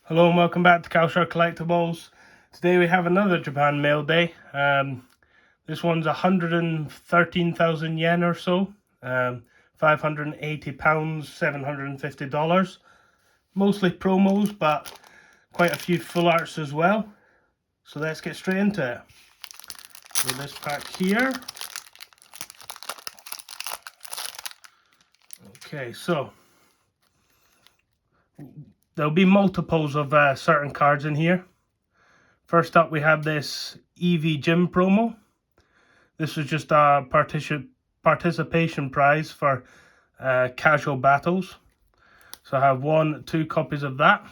Hello and welcome back to Cowshark Collectibles. Today we have another Japan mail day. This one's 113,000 yen or so, £580, $750. Mostly promos, but quite a few full arts as well. So let's get straight into it. So this pack here. Okay, so there'll be multiples of certain cards in here. First up, we have this EV Gym promo. This was just a participation prize for casual battles. So I have 2 copies of that.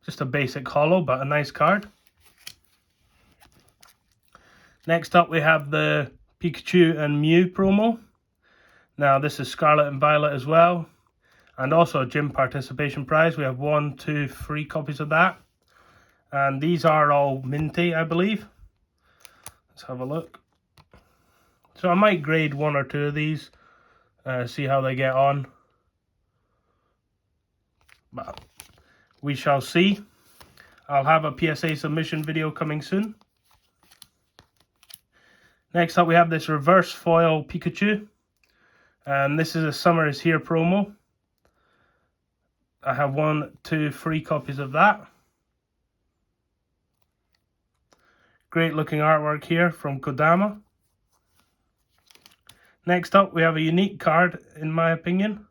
Just a basic holo, but a nice card. Next up, we have the Pikachu and Mew promo. Now, this is Scarlet and Violet as well. And also a gym participation prize. We have 1, 2, 3 copies of that. And these are all minty, I believe. Let's have a look. So I might grade 1 or 2 of these. See how they get on. But we shall see. I'll have a PSA submission video coming soon. Next up, we have this reverse foil Pikachu. And this is a Summer is Here promo. I have 1, 2, 3 copies of that. Great looking artwork here from Kodama. Next up, we have a unique card, in my opinion.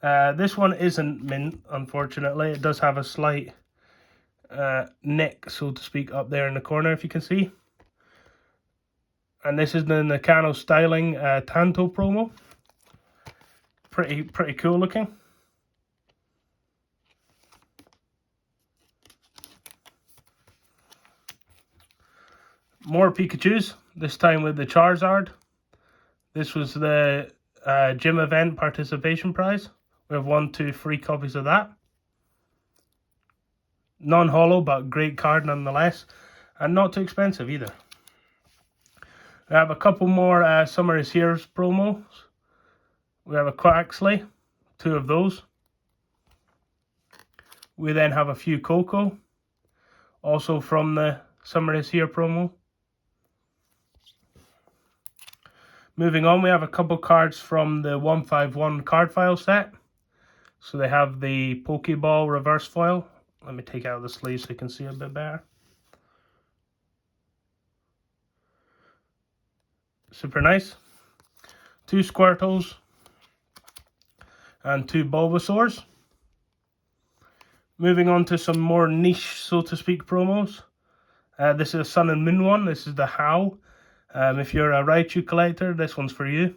This one isn't mint, unfortunately. It does have a slight nick, so to speak, up there in the corner, if you can see. And this is the Nakano Styling Tanto promo. Pretty cool looking. More Pikachus, this time with the Charizard. This was the gym event participation prize. We have 1, 2, 3 copies of that. Non-holo, but great card nonetheless. And not too expensive either. We have a couple more Summer is Here promos. We have a Quaxley, 2 of those. We then have a few Coco, also from the Summer is Here promo. Moving on, we have a couple cards from the 151 card file set. So they have the Pokeball reverse foil. Let me take out the sleeve so you can see a bit better. Super nice. 2 Squirtles and 2 Bulbasaurs. Moving on to some more niche, so to speak, promos. This is a Sun and Moon one. This is the How. If you're a Raichu collector, this one's for you.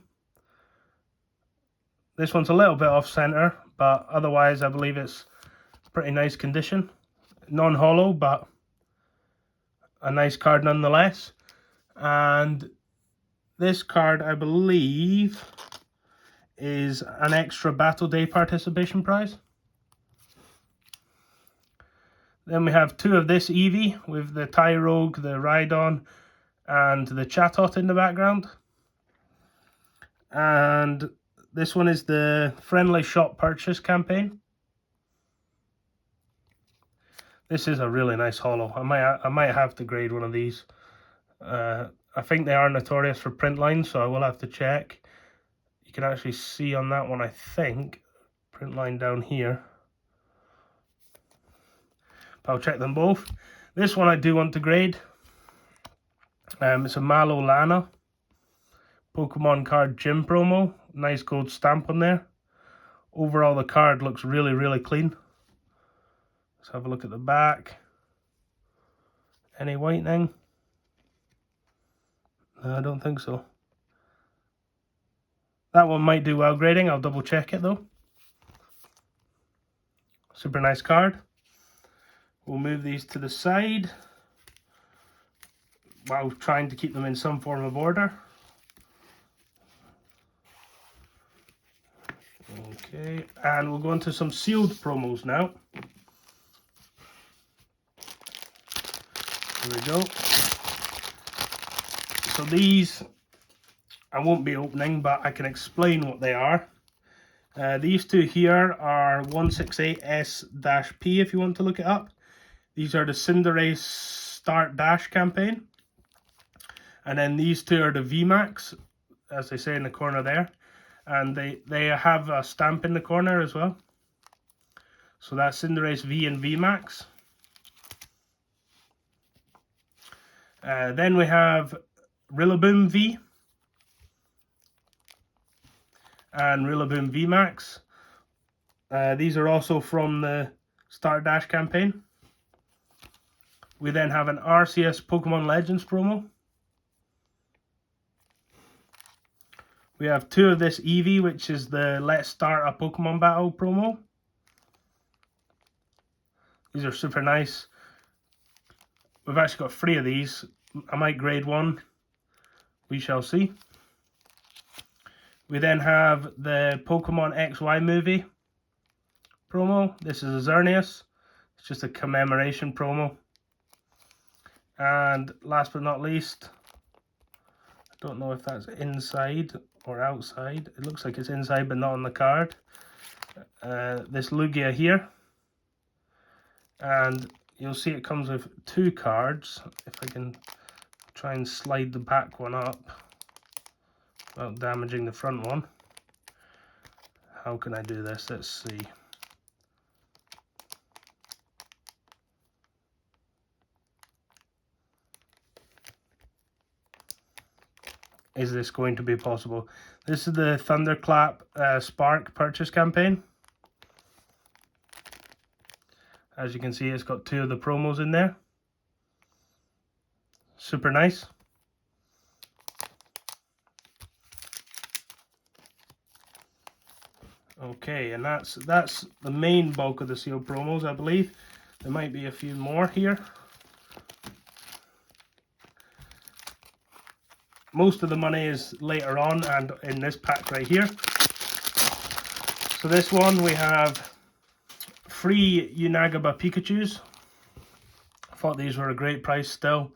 This one's a little bit off center, but otherwise I believe it's pretty nice condition. Non-holo, but a nice card nonetheless. And this card, I believe, is an extra Battle Day participation prize. Then we have 2 of this Eevee with the Tyrogue, the Rhydon, and the Chatot in the background. And this one is the Friendly Shop Purchase campaign. This is a really nice holo. I might have to grade 1 of these. I think they are notorious for print lines, so I will have to check. You can actually see on that one, I think, print line down here. But I'll check them both. This one I do want to grade. It's a Malo Lana Pokemon card gym promo. Nice gold stamp on there. Overall, the card looks really clean. Let's have a look at the back. Any whitening? No, I don't think so. That one might do well grading. I'll double check it though. Super nice card. We'll move these to the side while trying to keep them in some form of order. Okay, and we'll go into some sealed promos now. Here we go. So these I won't be opening, but I can explain what they are. These two here are 168S-P if you want to look it up. These are the Cinderace Start Dash campaign. And then these two are the VMAX, as they say in the corner there. And they have a stamp in the corner as well. So that's Cinderace V and VMAX. Then we have Rillaboom V and Rillaboom VMAX. These are also from the Start Dash campaign. We then have an Arceus Pokemon Legends promo. We have two of this Eevee, which is the Let's Start a Pokemon Battle promo. These are super nice. We've actually got 3 of these. I might grade one. We shall see. We then have the Pokemon XY movie promo. This is a Xerneas. It's just a commemoration promo. And last but not least, I don't know if that's inside or outside. It looks like it's inside but not on the card. This Lugia here. And you'll see it comes with 2 cards. If I can try and slide the back one up without damaging the front one. How can I do this? Let's see. Is this going to be possible? This is the Thunderclap Spark purchase campaign. As you can see, it's got 2 of the promos in there. Super nice. Okay, and that's the main bulk of the sealed promos, I believe. There might be a few more here. Most of the money is later on and in this pack right here. So this one we have 3 Unagaba Pikachus. I thought these were a great price still.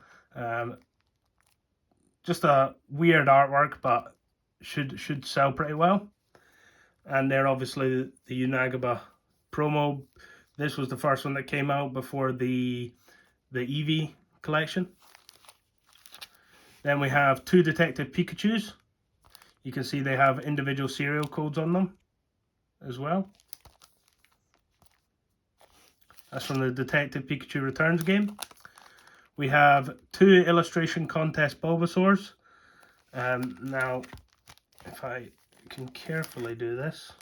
Just a weird artwork, but should sell pretty well. And they're obviously the Unagaba promo. This was the first one that came out before the Eevee collection. Then we have 2 Detective Pikachus. You can see they have individual serial codes on them as well. That's from the Detective Pikachu Returns game. We have 2 Illustration Contest Bulbasaurs. Now, if I can carefully do this,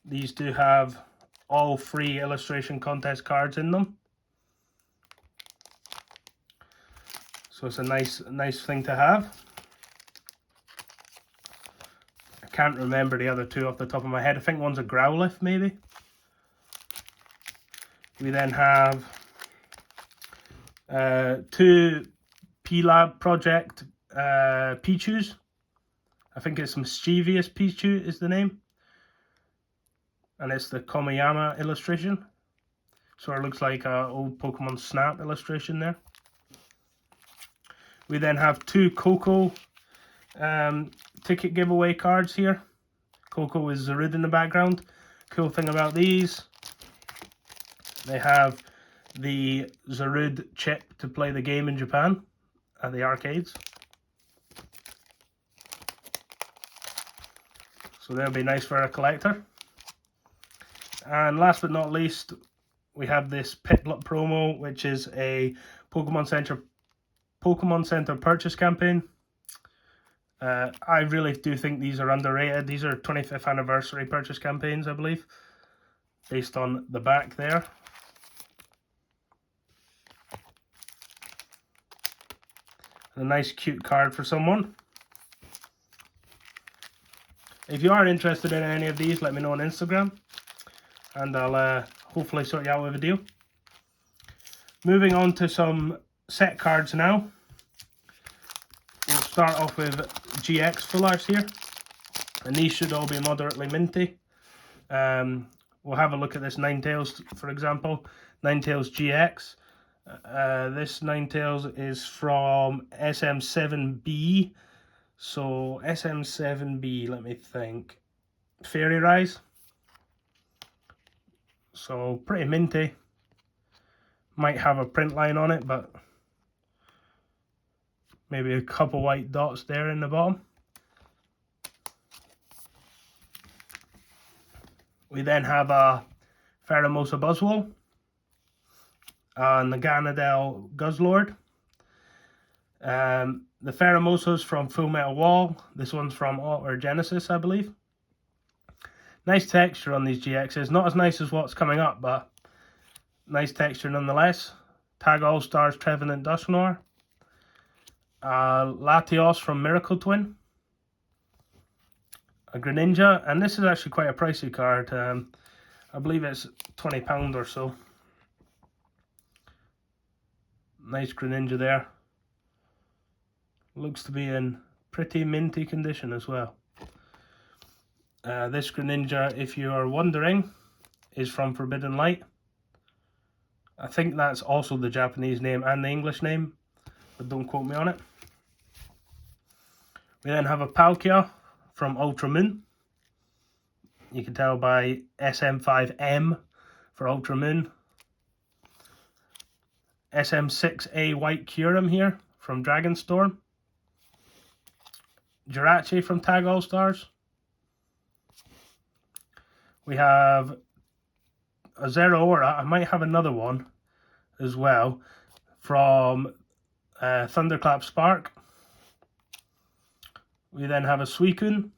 these do have all 3 Illustration Contest cards in them. So it's a nice thing to have. I can't remember the other 2 off the top of my head. I think one's a Growlithe, maybe. We then have 2 P-Lab Project Pichus. I think it's Mischievous Pichu is the name. And it's the Komiyama illustration. Sort of looks like an old Pokemon Snap illustration there. We then have 2 Coco ticket giveaway cards here. Coco is Zarude in the background. Cool thing about these, they have the Zarude chip to play the game in Japan at the arcades. So they'll be nice for a collector. And last but not least, we have this Piplup promo, which is a Pokemon Center purchase campaign. I really do think these are underrated. These are 25th anniversary purchase campaigns, I believe, based on the back there. A nice cute card for someone. If you are interested in any of these, let me know on Instagram, and I'll hopefully sort you out with a deal. Moving on to some set cards now. We'll start off with GX full arts here, and these should all be moderately minty. We'll have a look at this Ninetales, for example. Ninetales GX. This Ninetales is from SM7B. So SM7B, let me think. Fairy Rise. So pretty minty. Might have a print line on it, but maybe a couple white dots there in the bottom. We then have a Pheromosa Buzzwole and the Ganondorf Guzzlord. The Pheromosa's from Full Metal Wall. This one's from Alter Genesis, I believe. Nice texture on these GXs. Not as nice as what's coming up, but nice texture nonetheless. Tag All-Stars Trevenant Dusknoir. Latios from Miracle Twin. A Greninja, and this is actually quite a pricey card. I believe it's £20 or so. Nice Greninja there. Looks to be in pretty minty condition as well. This Greninja, if you are wondering, is from Forbidden Light. I think that's also the Japanese name and the English name, but don't quote me on it. We then have a Palkia from Ultra Moon. You can tell by SM5M for Ultra Moon. SM6A White Kyurem here from Dragonstorm. Jirachi from Tag All-Stars. We have a Zeraora. I might have another one as well from Thunderclap Spark. We then have a Suicune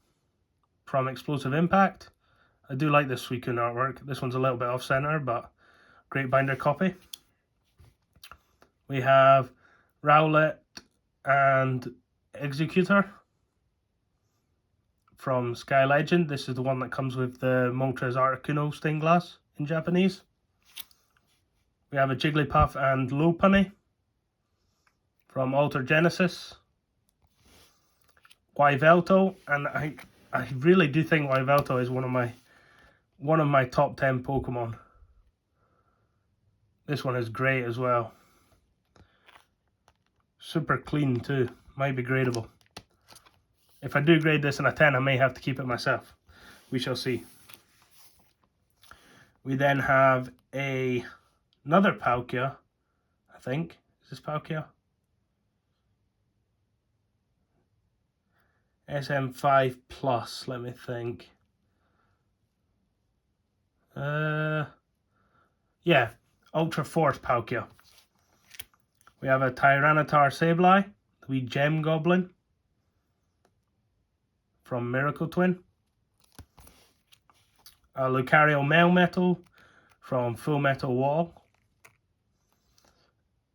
from Explosive Impact. I do like this Suicune artwork. This one's a little bit off-center, but great binder copy. We have Rowlet and Executor from Sky Legend. This is the one that comes with the Moltres Articuno stained glass in Japanese. We have a Jigglypuff and Lopunny from Alter Genesis. Yveltal, and I really do think Yveltal is one of my top 10 Pokemon. This one is great as well. Super clean too. Might be gradable. If I do grade this in a 10, I may have to keep it myself. We shall see. We then have another Palkia, I think. Is this Palkia? SM5 Plus, let me think. Yeah, Ultra Force Palkia. We have a Tyranitar Sableye, the wee Gem Goblin from Miracle Twin. A Lucario Melmetal from Full Metal Wall.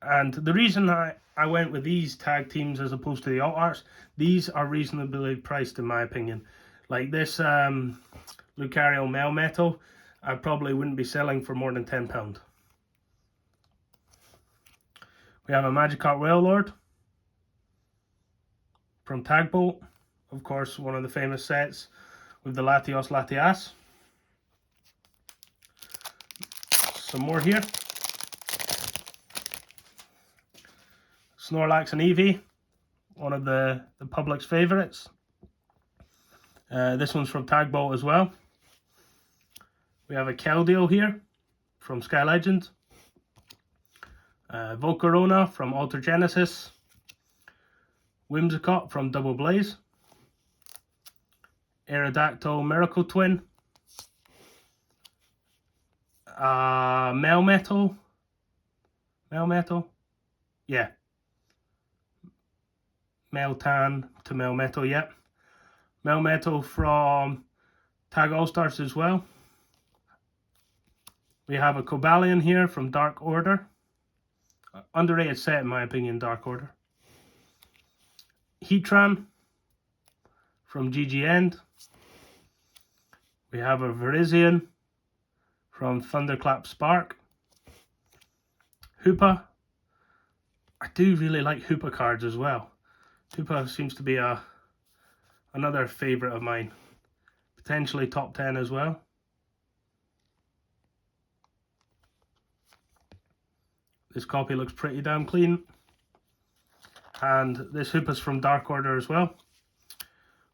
And the reason I went with these tag teams as opposed to the alt arts, these are reasonably priced in my opinion. Like this Lucario Melmetal, I probably wouldn't be selling for more than £10. We have a Magikarp Wailord from Tagbolt. Of course, one of the famous sets with the Latios Latias. Some more here. Snorlax and Eevee, one of the public's favourites. This one's from Tagbolt as well. We have a Keldeo here from Sky Legend. Volcarona from Alter Genesis. Whimsicott from Double Blaze. Aerodactyl Miracle Twin. Melmetal. Yeah. Meltan to Melmetal, yep. Melmetal from Tag All-Stars as well. We have a Cobalion here from Dark Order. Underrated set in my opinion, Dark Order. Heatran from GG End. We have a Virizion from Thunderclap Spark. Hoopa. I do really like Hoopa cards as well. Hoopa seems to be another favourite of mine. Potentially top 10 as well. This copy looks pretty damn clean. And this Hoopa's from Dark Order as well.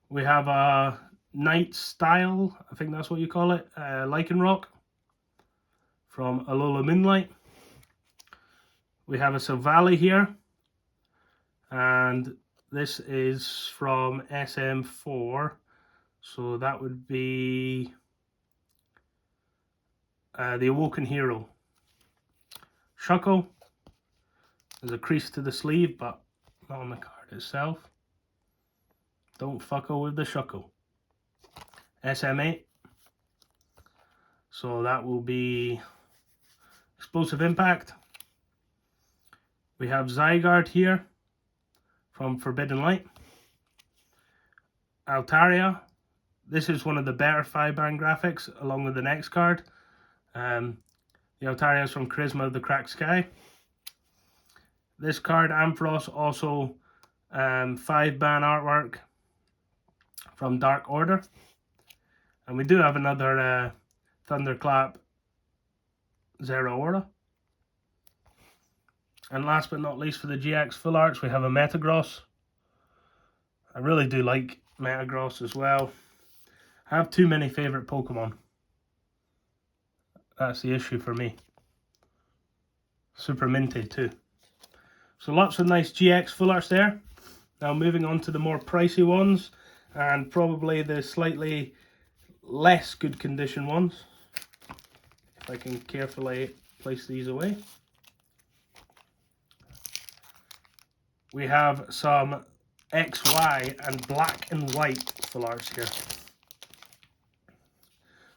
We have a Night Style, I think that's what you call it, Lycanroc from Alola Moonlight. We have a Silvally here, and this is from SM4, so that would be the Awoken Hero. Shuckle. There's a crease to the sleeve, but not on the card itself. Don't fuckle with the Shuckle. SM8. So that will be Explosive Impact. We have Zygarde here from Forbidden Light. Altaria. This is one of the better 5-band graphics along with the next card. The Altaria is from Charisma of the Cracked Sky. This card, Ampharos, also 5-band artwork from Dark Order. And we do have another Thunderclap Zeraora. And last but not least, for the GX Full Arts, we have a Metagross. I really do like Metagross as well. I have too many favourite Pokemon. That's the issue for me. Super minty too. So lots of nice GX Full Arts there. Now moving on to the more pricey ones, and probably the slightly less good condition ones. If I can carefully place these away. We have some XY and black and white Full Arts here.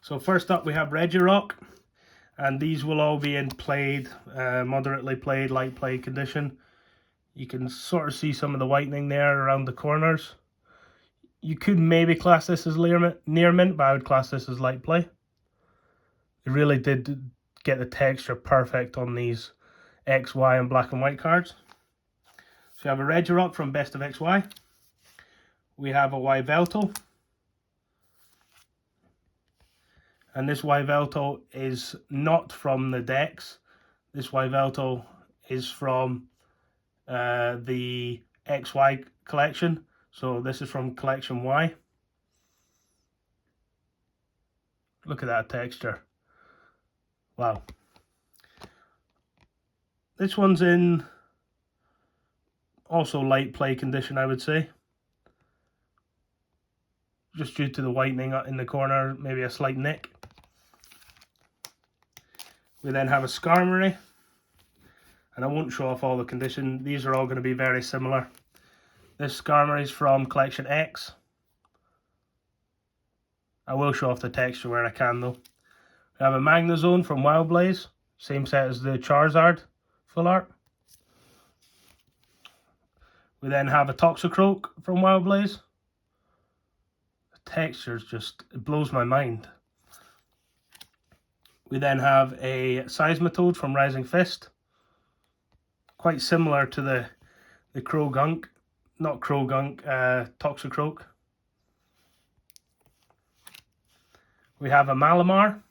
So first up we have Regirock, and these will all be in played, moderately played, light play condition. You can sort of see some of the whitening there around the corners. You could maybe class this as near mint, but I would class this as light play. It really did get the texture perfect on these XY and black and white cards. So we have a Regirock from Best of XY. We have a Yveltal. And this Yveltal is not from the decks. This Yveltal is from the XY collection. So this is from Collection Y. Look at that texture. Wow. This one's in also light play condition, I would say. Just due to the whitening in the corner, maybe a slight nick. We then have a Skarmory, and I won't show off all the condition. These are all going to be very similar. This Skarmory is from Collection X. I will show off the texture where I can though. We have a Magnezone from Wild Blaze, same set as the Charizard Full Art. We then have a Toxicroak from Wild Blaze. The texture's just, it blows my mind. We then have a Seismitoad from Rising Fist. Quite similar to the Croagunk, not Croagunk, Toxicroak. We have a Malamar.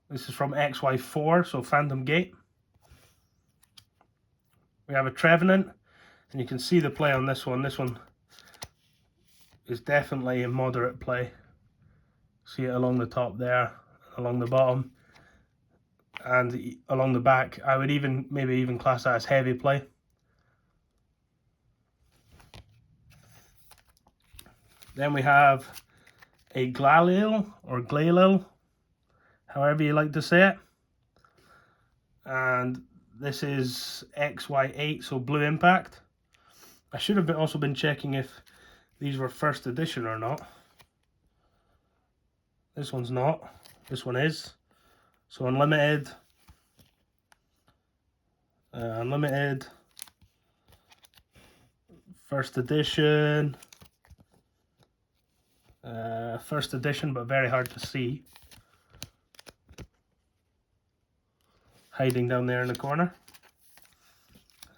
This is from XY4, so Phantom Gate. We have a Trevenant, and you can see the play on this one. This one is definitely a moderate play. See it along the top there, along the bottom, and along the back. I would maybe even class that as heavy play. Then we have a Glalie or Glalie, however you like to say it. And this is XY8, so Blue Impact. I should have also been checking if these were first edition or not. This one's not. This one is. So Unlimited. Unlimited. First edition. First edition, but very hard to see. Hiding down there in the corner.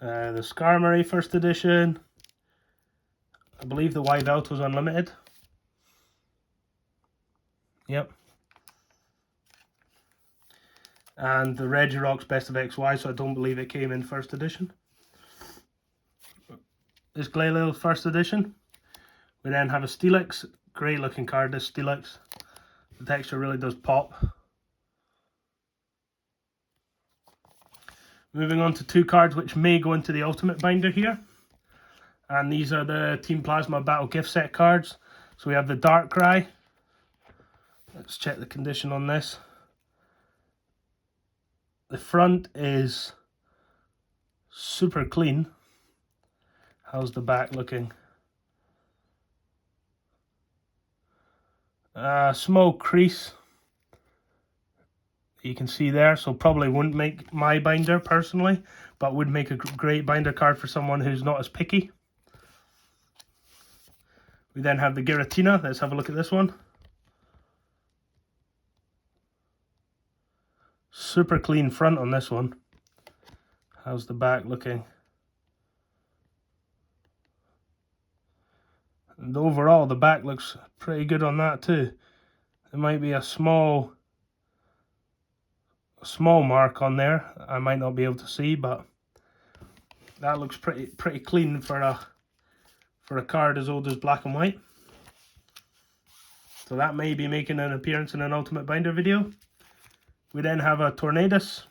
The Skarmory first edition. I believe the Yveltal was Unlimited. Yep. And the Regirock's Best of XY, so I don't believe it came in first edition. This Glalie first edition. We then have a Steelix Great looking card, this Steelix. The texture really does pop. Moving on to two cards which may go into the Ultimate binder here. And these are the Team Plasma Battle gift set cards. So we have the Darkrai. Let's check the condition on this. The front is super clean. How's the back looking? Small crease you can see there, so probably wouldn't make my binder personally, but would make a great binder card for someone who's not as picky. We then have the Giratina. Let's have a look at this one. Super clean front on this one. How's the back looking? And overall, the back looks pretty good on that too. There might be a small mark on there I might not be able to see, but that looks pretty clean for a card as old as Black and White. So that may be making an appearance in an Ultimate binder video. We then have a Tornadus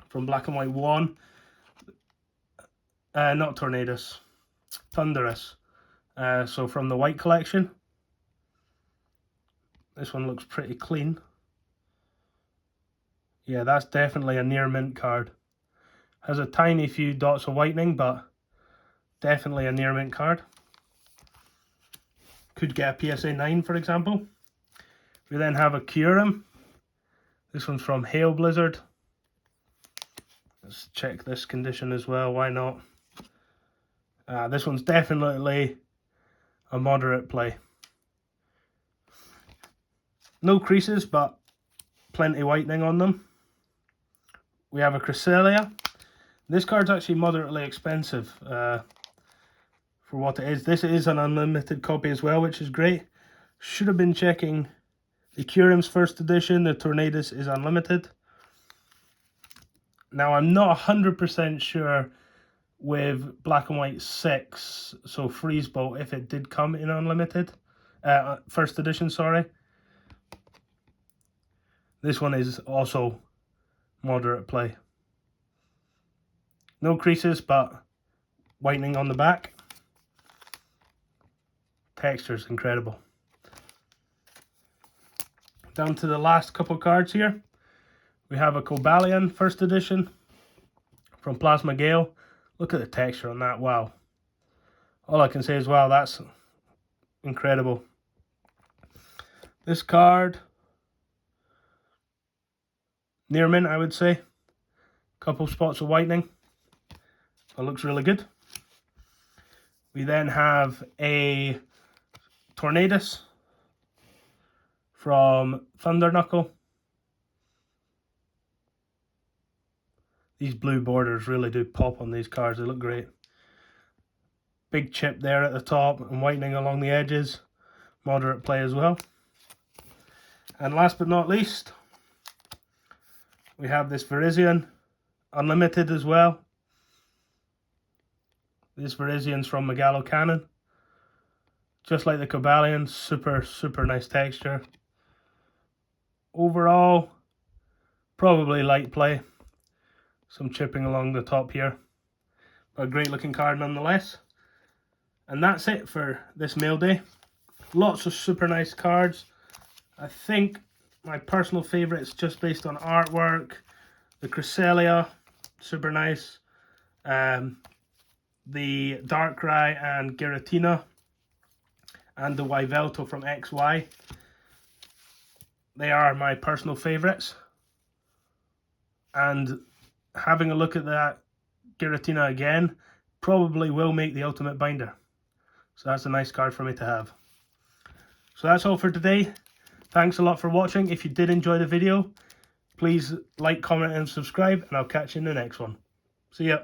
from Black and White 1. Not Tornadus, Thundurus. So from the White collection. This one looks pretty clean. Yeah, that's definitely a near mint card. Has a tiny few dots of whitening, but definitely a near mint card. Could get a PSA 9, for example. We then have a Kyurem. This one's from Hail Blizzard. Let's check this condition as well, why not? This one's definitely a moderate play. No creases, but plenty whitening on them. We have a Cresselia. This card's actually moderately expensive for what it is. This is an unlimited copy as well, which is great. Should have been checking the Kyurem's first edition. The Tornadus is unlimited. Now, I'm not 100% sure with Black and White 6, so Freeze Bolt, if it did come in unlimited. First edition, sorry. This one is also moderate play. No creases, but whitening on the back. Texture's incredible. Down to the last couple cards here. We have a Cobalion first edition from Plasma Gale. Look at the texture on that, wow. All I can say is wow, that's incredible. This card, near mint, I would say. Couple spots of whitening. It looks really good. We then have a Tornadus from Thunder Knuckle. These blue borders really do pop on these cards. They look great. Big chip there at the top and whitening along the edges. Moderate play as well. And last but not least, we have this Virizion Unlimited as well. This Virizion's from Megalo Cannon. Just like the Cobalion, super nice texture. Overall, probably light play. Some chipping along the top here. But a great looking card nonetheless. And that's it for this mail day. Lots of super nice cards. I think my personal favourites, just based on artwork, the Cresselia, super nice. The Darkrai and Giratina, and the Yveltal from XY. They are my personal favourites. And having a look at that Giratina again probably will make the Ultimate binder. So that's a nice card for me to have. So that's all for today. Thanks a lot for watching. If you did enjoy the video, please like, comment and subscribe, and I'll catch you in the next one. See ya.